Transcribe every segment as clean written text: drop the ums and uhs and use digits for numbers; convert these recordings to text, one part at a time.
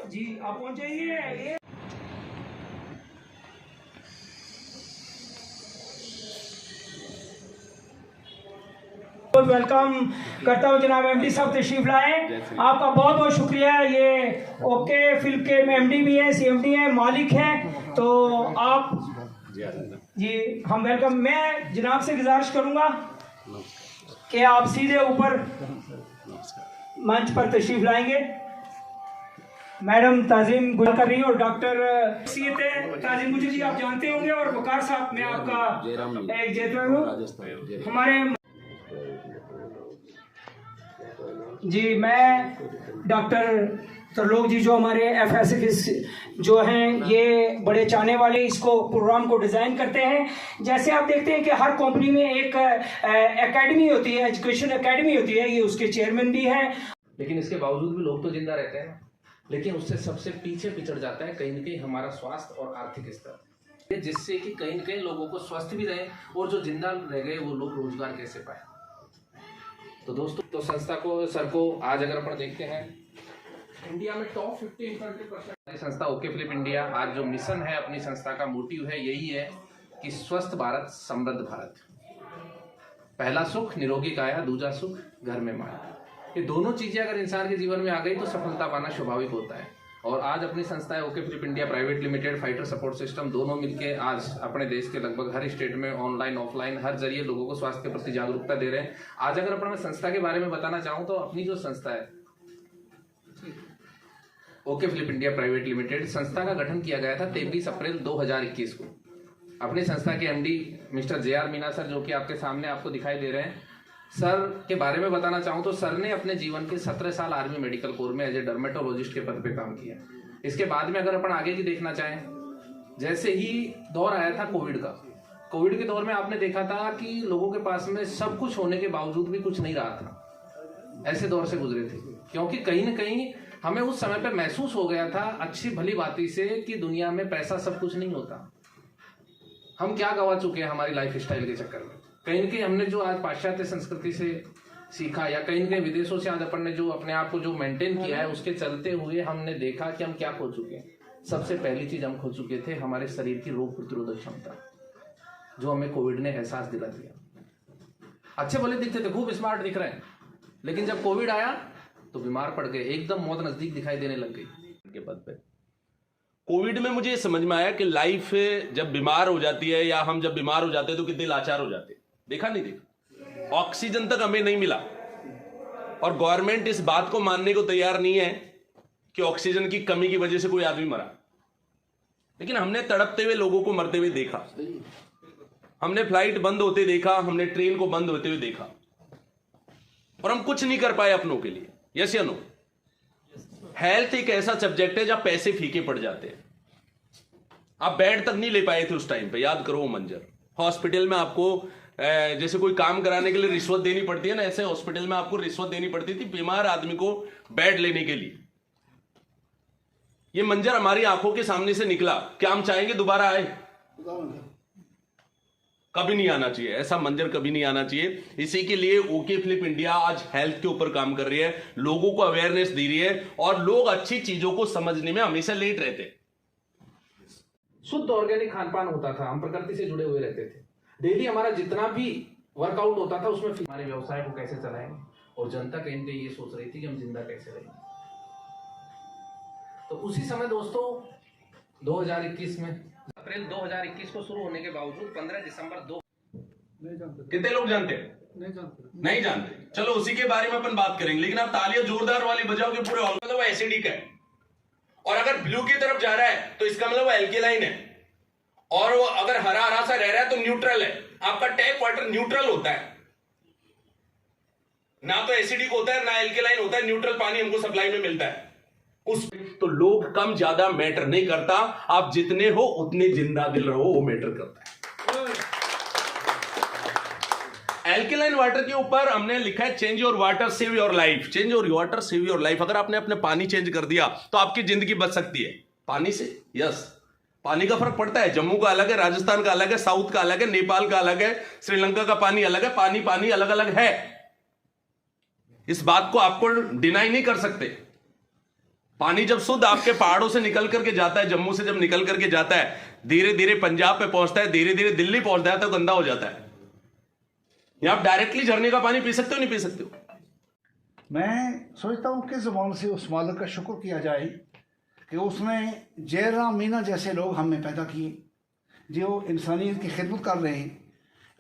जी आप पहुंच जाइए। वेलकम करता हूँ जनाब एमडी साहब तशरीफ लाए। आपका बहुत बहुत शुक्रिया। ये ओके फिल्म के एमडी भी हैं, सीएमडी हैं, मालिक हैं, तो आप जी हम वेलकम। मैं जनाब से गुजारिश करूँगा कि आप सीधे ऊपर मंच पर तशरीफ लाएंगे। मैडम ताजिम गुजर कर रही है और डॉक्टर ताजिम गुजर जी आप जानते होंगे, और वकार साहब मैं आपका एक जेता हूँ हमारे जी। मैं डॉक्टर त्रिलोक जी जो हमारे FSS जो हैं ये बड़े चाहने वाले इसको प्रोग्राम को डिज़ाइन करते हैं। जैसे आप देखते हैं कि हर कंपनी में एक एकेडमी होती है, एजुकेशन एकेडमी होती है, ये उसके चेयरमैन भी हैं। लेकिन इसके बावजूद भी लोग तो जिंदा रहते हैं, लेकिन उससे सबसे पीछे पिछड़ जाता है कहीं न कहीं हमारा स्वास्थ्य और आर्थिक स्तर, जिससे कि कहीं न कहीं लोगों को स्वस्थ भी रहे और जो जिंदा रह गए वो लोग रोजगार कैसे पाए। तो दोस्तों, तो संस्था को सर को आज अगर अपन देखते हैं इंडिया में टॉप 50% संस्था ओके फिलिप इंडिया आज जो मिशन है अपनी संस्था का मोटिव है यही है कि स्वस्थ भारत समृद्ध भारत। पहला सुख निरोगी काया, दूसरा सुख घर में माया। ये दोनों चीजें अगर इंसान के जीवन में आ गई तो सफलता पाना स्वाभाविक होता है। और आज अपनी संस्था है OK Philip India Private Limited, Fighter Support System, दोनों मिलके आज अपने देश के लगभग हर स्टेट में ऑनलाइन ऑफलाइन हर जरिए लोगों को स्वास्थ्य के प्रति जागरूकता दे रहे हैं। आज अगर अपन मैं संस्था के बारे में बताना चाहूँ तो अपनी जो संस्था है OK Philip India Private Limited, संस्था का गठन किया गया था 23 अप्रैल 2021 को। अपनी संस्था के MD mister JR Meena sir जो कि आपके सामने आपको दिखाई दे रहे हैं, सर के बारे में बताना चाहूँ तो सर ने अपने जीवन के 17 साल आर्मी मेडिकल कोर में एज ए डर्मेटोलॉजिस्ट के पद पे काम किया। इसके बाद में अगर अपन आगे की देखना चाहें, जैसे ही दौर आया था कोविड का, कोविड के दौर में आपने देखा था कि लोगों के पास में सब कुछ होने के बावजूद भी कुछ नहीं रहा था। ऐसे दौर से गुजरे थे क्योंकि कहीं न कहीं हमें उस समय पे महसूस हो गया था अच्छी भली बाती से कि दुनिया में पैसा सब कुछ नहीं होता। हम क्या गवा चुके हैं हमारी लाइफ स्टाइल के चक्कर में। कहीं न कहीं हमने जो आज पाश्चात्य संस्कृति से सीखा या कहीं न कहीं विदेशों से आज अपन ने जो अपने आप को जो मेंटेन किया है उसके चलते हुए हमने देखा कि हम क्या खो चुके हैं। सबसे पहली चीज हम खो चुके थे हमारे शरीर की रोग प्रतिरोधक क्षमता, जो हमें कोविड ने एहसास दिला दिया। अच्छे भले दिखते थे, खूब स्मार्ट दिख रहे हैं, लेकिन जब कोविड आया तो बीमार पड़ गए, एकदम मौत नजदीक दिखाई देने लग गई के पद पे। कोविड में मुझे समझ में आया कि लाइफ जब बीमार हो जाती है या हम जब बीमार हो जाते हैं तो कितने लाचार हो जाते हैं। देखा नहीं देखा, ऑक्सीजन तक हमें नहीं मिला और गवर्नमेंट इस बात को मानने को तैयार नहीं है कि ऑक्सीजन की कमी की वजह से कोई आदमी मरा। लेकिन हमने तड़पते हुए लोगों को मरते हुए देखा, हमने फ्लाइट बंद होते देखा, हमने ट्रेन को बंद होते हुए देखा, और हम कुछ नहीं कर पाए अपनों के लिए। यस या नो? हेल्थ एक ऐसा सब्जेक्ट है जहां पैसे फीके पड़ जाते हैं। आप बेड तक नहीं ले पाए थे उस टाइम पे, याद करो वो मंजर। हॉस्पिटल में आपको जैसे कोई काम कराने के लिए रिश्वत देनी पड़ती है ना, ऐसे हॉस्पिटल में आपको रिश्वत देनी पड़ती थी बीमार आदमी को बेड लेने के लिए। ये मंजर हमारी आंखों के सामने से निकला। क्या हम चाहेंगे दोबारा आए? कभी नहीं आना चाहिए, ऐसा मंजर कभी नहीं आना चाहिए। इसी के लिए ओके फिलिप इंडिया आज हेल्थ के ऊपर काम कर रही है, लोगों को अवेयरनेस दे रही है, और लोग अच्छी चीजों को समझने में हमेशा लेट रहते हैं। शुद्ध ऑर्गेनिक खान पान होता था, हम प्रकृति से जुड़े हुए रहते थे। डेली हमारा जितना भी वर्कआउट होता था उसमें हमारे व्यवसाय को कैसे चलाएंगे, और जनता कहीं न कहीं ये सोच रही थी कि हम जिंदा कैसे रहेंगे। तो उसी समय दोस्तों 2021 में अप्रैल 2021 को शुरू होने के बावजूद 15 दिसंबर 2 कितने लोग जानते हैं? नहीं जानते। चलो उसी के बारे में अपन बात करेंगे, लेकिन आप तालियां जोरदार वाली बजाओगे पूरे हॉल में, तो वो एसिडिक है। और अगर ब्लू की तरफ जा रहा है तो इसका मतलब वो एल्केलाइन है, और वो अगर हरा हरा सा रह रहा है तो न्यूट्रल है। आपका टैप वाटर न्यूट्रल होता है, ना तो एसिडिक होता है ना एल्केलाइन होता है, न्यूट्रल पानी हमको सप्लाई में मिलता है। उस तो लोग कम ज्यादा मैटर नहीं करता, आप जितने हो उतने जिंदा दिल रहो, वो मैटर करता है। एल्केलाइन वाटर के ऊपर हमने लिखा है change your water save your life. Change your water save your life. अगर आपने अपने पानी चेंज कर दिया तो आपकी जिंदगी बच सकती है पानी से। यस, पानी का फर्क पड़ता है। जम्मू का अलग है, राजस्थान का अलग है, साउथ का अलग है, नेपाल का अलग है, श्रीलंका का पानी अलग है। पानी पानी अलग अलग है, इस बात को आपको डिनाई नहीं कर सकते। पानी जब शुद्ध आपके पहाड़ों से निकल करके जाता है, जम्मू से जब निकल करके जाता है, धीरे धीरे पंजाब पे पहुंचता है, धीरे धीरे दिल्ली पहुंचता है, तो गंदा हो जाता है। या आप डायरेक्टली झरने का पानी पी सकते हो, नहीं पी सकते हो? मैं सोचता हूँ किस ज़बान से उस मालिक का शुक्र किया जाए कि उसने जयराम मीना जैसे लोग हमें पैदा किए, जो इंसानियत की खिदमत कर रहे हैं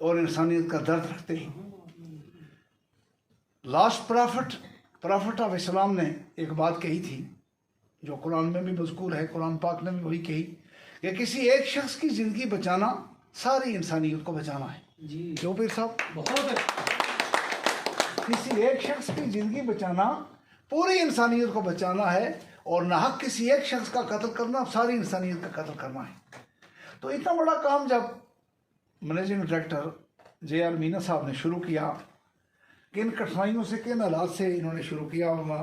और इंसानियत का दर्द रखते हैं। लास्ट प्रॉफिट ऑफ इस्लाम ने एक बात कही थी जो कुरान में भी मज़कूर है, कुरान पाक ने भी वही कही कि किसी एक शख्स की ज़िंदगी बचाना सारी इंसानियत को बचाना है। जी क्यों पीर साहब? बहुत किसी एक शख्स की ज़िंदगी बचाना पूरी इंसानियत को बचाना है, और नाहक किसी एक शख्स का कत्ल करना सारी इंसानियत का कत्ल करना है। तो इतना बड़ा काम जब मैनेजिंग डायरेक्टर JR मीना साहब ने शुरू किया, किन कठिनाइयों से, किन हालात से इन्होंने शुरू किया होगा,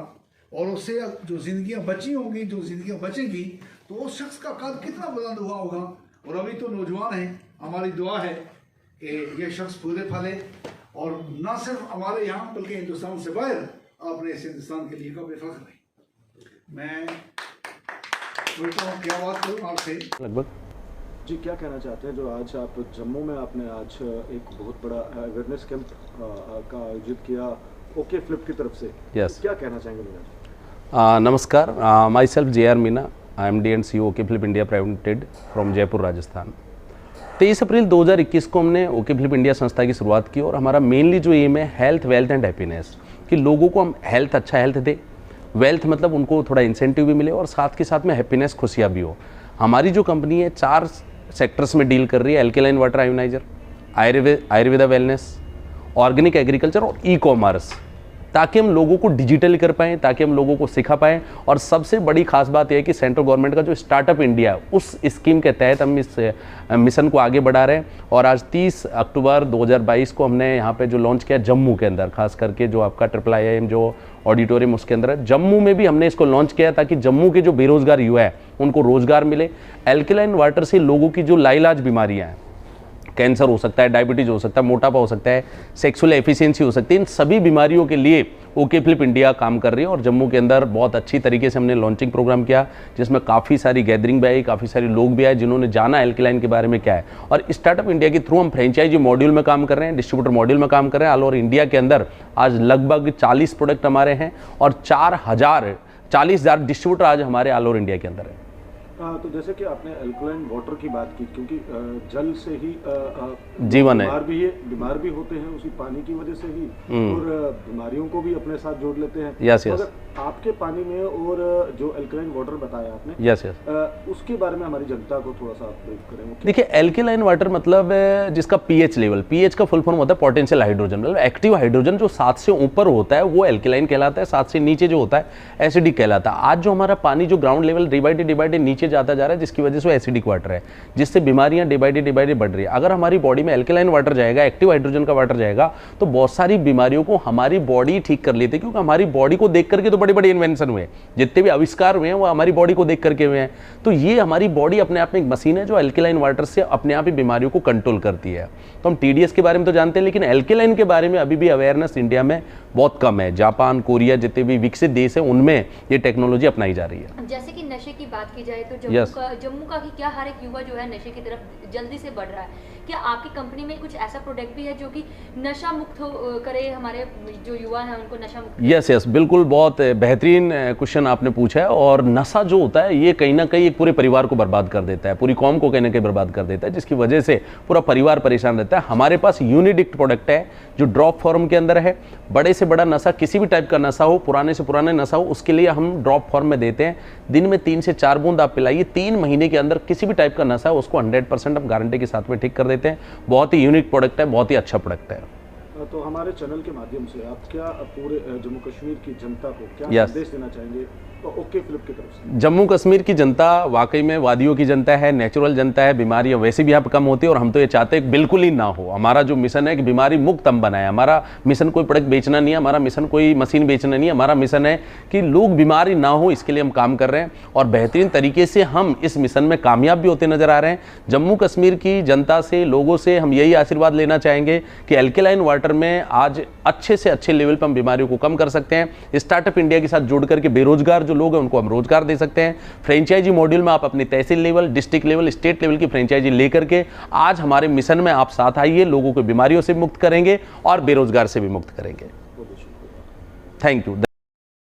और उससे जो ज़िंदगियाँ बची होंगी, जो ज़िंदगियाँ बचेंगी, तो उस शख्स का कद कितना बुलंद हुआ होगा। और अभी तो नौजवान हैं, हमारी दुआ है कि ये शख्स पूरे फले, और न सिर्फ हमारे यहाँ बल्कि हिंदुस्तान से बाहर आपने इस हिंदुस्तान के लिए काबिल फख्र है। मैं सोचता हूँ क्या बात करूँ आपसे। लगभग जी क्या कहना चाहते हैं जो आज आप जम्मू में आपने आज एक बहुत बड़ा अवेयरनेस कैंप का आयोजित किया ओके फ्लिप की तरफ से? यस, क्या कहना चाहेंगे मीना? नमस्कार, my self JR Meena, MD and CEO okay flip India Private limited from Jaipur Rajasthan. 23 अप्रैल 2021 को हमने ओके फ्लिप इंडिया संस्था की शुरुआत की, और हमारा मेनली जो एम है हेल्थ, वेल्थ एंड हैप्पीनेस, कि लोगों को हम हेल्थ, अच्छा हेल्थ दे, वेल्थ मतलब उनको थोड़ा इंसेंटिव भी मिले, और साथ के साथ में हैप्पीनेस, खुशियाँ भी हो। हमारी जो कंपनी है 4 सेक्टर्स में डील कर रही है: alkaline water ioniser, Ayurveda wellness, organic agriculture और ई-कॉमर्स, ताकि हम लोगों को डिजिटल कर पाएँ, ताकि हम लोगों को सिखा पाएँ। और सबसे बड़ी खास बात यह है कि सेंट्रल गवर्नमेंट का जो स्टार्टअप इंडिया, उस स्कीम के तहत हम इस मिशन को आगे बढ़ा रहे हैं। और आज 30 अक्टूबर 2022 को हमने यहाँ पे जो लॉन्च किया जम्मू के अंदर, खास करके जो आपका IIIM जो ऑडिटोरियम उसके अंदर है, जम्मू में भी हमने इसको लॉन्च किया ताकि जम्मू के जो बेरोजगार युवा है उनको रोजगार मिले। एल्केलाइन वाटर से लोगों की जो लाइलाज बीमारियाँ हैं, कैंसर हो सकता है, डायबिटीज हो सकता है, मोटापा हो सकता है, सेक्सुअल एफिशिएंसी हो सकती है, इन सभी बीमारियों के लिए ओके फ्लिप इंडिया काम कर रही है। और जम्मू के अंदर बहुत अच्छी तरीके से हमने लॉन्चिंग प्रोग्राम किया, जिसमें काफ़ी सारी गैदरिंग भी आई, काफ़ी सारे लोग भी आए जिन्होंने जाना एल्केलाइन के बारे में क्या है। और स्टार्टअप इंडिया के थ्रू हम फ्रेंचाइजी मॉड्यूल में काम कर रहे हैं, डिस्ट्रीब्यूटर मॉड्यूल में काम कर रहे हैं। ऑल ओवर इंडिया के अंदर आज लगभग 40 प्रोडक्ट हमारे हैं, और 40,000 डिस्ट्रीब्यूटर आज हमारे ऑल ओवर इंडिया के अंदर है। तो जैसे कि आपने अल्कलाइन वाटर की बात की, क्योंकि जल से ही जीवन है, बीमार भी होते हैं उसी पानी की वजह से ही, और बीमारियों को भी अपने साथ जोड़ लेते हैं। यस, अगर आपके पानी में और जो अल्कलाइन वाटर बताया आपने, यस, उसके बारे में हमारी जनता को थोड़ा सा ब्रीफ करें। देखिए, एल्केलाइन वाटर मतलब जिसका पीएच लेवल, पीएच का फुल फॉर्म होता है पोटेंशियल हाइड्रोजन, मतलब एक्टिव हाइड्रोजन जो 7 से ऊपर होता है वो एल्केलाइन कहलाता है, 7 से नीचे जो होता है एसिडिक कहलाता है। आज जो हमारा पानी जो ground level day by day नीचे जाता जा रहा है, जिसकी वजह से वो एसिडिक वाटर है, जिससे बीमारियां डे बाई डे बढ़ रही है। अगर हमारी बॉडी में एल्केलाइन वाटर जाएगा, एक्टिव हाइड्रोजन का वाटर जाएगा, तो बहुत सारी बीमारियों को हमारी बॉडी ठीक कर लेती है, क्योंकि हमारी बॉडी को देख करके तो बड़े बड़े इन्वेंशन हुए, जितने भी आविष्कार हुए हैं वो हमारी बॉडी को देख करके हुए हैं। तो ये हमारी बॉडी अपने आप में एक मशीन है जो एल्केलाइन वाटर से अपने आप ही बीमारियों को कंट्रोल करती है। तो हम TDS के बारे में तो जानते हैं, लेकिन एल्केलाइन के बारे में अभी भी अवेयरनेस इंडिया में बहुत कम है। जापान, कोरिया जितने भी विकसित देश है उनमें ये टेक्नोलॉजी अपनाई जा रही है। जैसे कि नशे की बात की जाए तो जम्मू का क्या हर एक युवा जो है नशे की तरफ जल्दी से बढ़ रहा है। क्या आपकी कंपनी में कुछ ऐसा प्रोडक्ट भी है जो कि नशा मुक्त करे, हमारे जो युवा हैं उनको नशा मुक्त? यस, बिल्कुल, बहुत बेहतरीन क्वेश्चन आपने पूछा है। और नशा जो होता है ये कहीं ना कहीं एक पूरे परिवार को बर्बाद कर देता है, पूरी कौम को कहीं ना कहीं बर्बाद कर देता है, जिसकी वजह से पूरा परिवार परेशान रहता है। हमारे पास यूनिडिक्ट प्रोडक्ट है जो ड्रॉप फॉर्म के अंदर है। बड़े से बड़ा नशा, किसी भी टाइप का नशा हो, पुराने से पुराने नशा हो, उसके लिए हम ड्रॉप फॉर्म में देते हैं। दिन में 3 से 4 बूंद आप पिलाइए, 3 महीने के अंदर किसी भी टाइप का नशा है उसको 100% हम गारंटी के साथ में ठीक कर देते हैं। बहुत ही यूनिक प्रोडक्ट है, बहुत ही अच्छा प्रोडक्ट है। तो हमारे चैनल के माध्यम से आप क्या पूरे जम्मू कश्मीर की जनता को क्या संदेश देना चाहेंगे ओके फ्लिप की तरफ से? जम्मू कश्मीर की जनता वाकई में वादियों की जनता है, नेचुरल जनता है, बीमारियां वैसे भी यहाँ पर कम होती है, और हम तो ये चाहते हैं कि बिल्कुल ही ना हो। हमारा जो मिशन है कि बीमारी मुक्त हम बनाए। हमारा मिशन कोई प्रोडक्ट बेचना नहीं है, हमारा मिशन कोई मशीन बेचना नहीं है, हमारा मिशन है कि लोग बीमारी ना हो, इसके लिए हम काम कर रहे हैं और बेहतरीन तरीके से हम इस मिशन में कामयाब भी होते नजर आ रहे हैं। जम्मू कश्मीर की जनता से, लोगों से हम यही आशीर्वाद लेना चाहेंगे कि एल्केलाइन वाटर में आज अच्छे से अच्छे लेवल पर हम बीमारियों को कम कर सकते हैं। स्टार्टअप इंडिया के साथ जुड़ करके बेरोजगार जो जो लोग हैं उनको हम रोजगार दे सकते हैं। फ्रेंचाइजी मॉड्यूल में आप अपनी tehsil level, district level, state level की फ्रेंचाइजी लेकर के आज हमारे मिशन में आप साथ आइए, लोगों को बीमारियों से मुक्त करेंगे और बेरोजगार से भी मुक्त करेंगे। Thank you.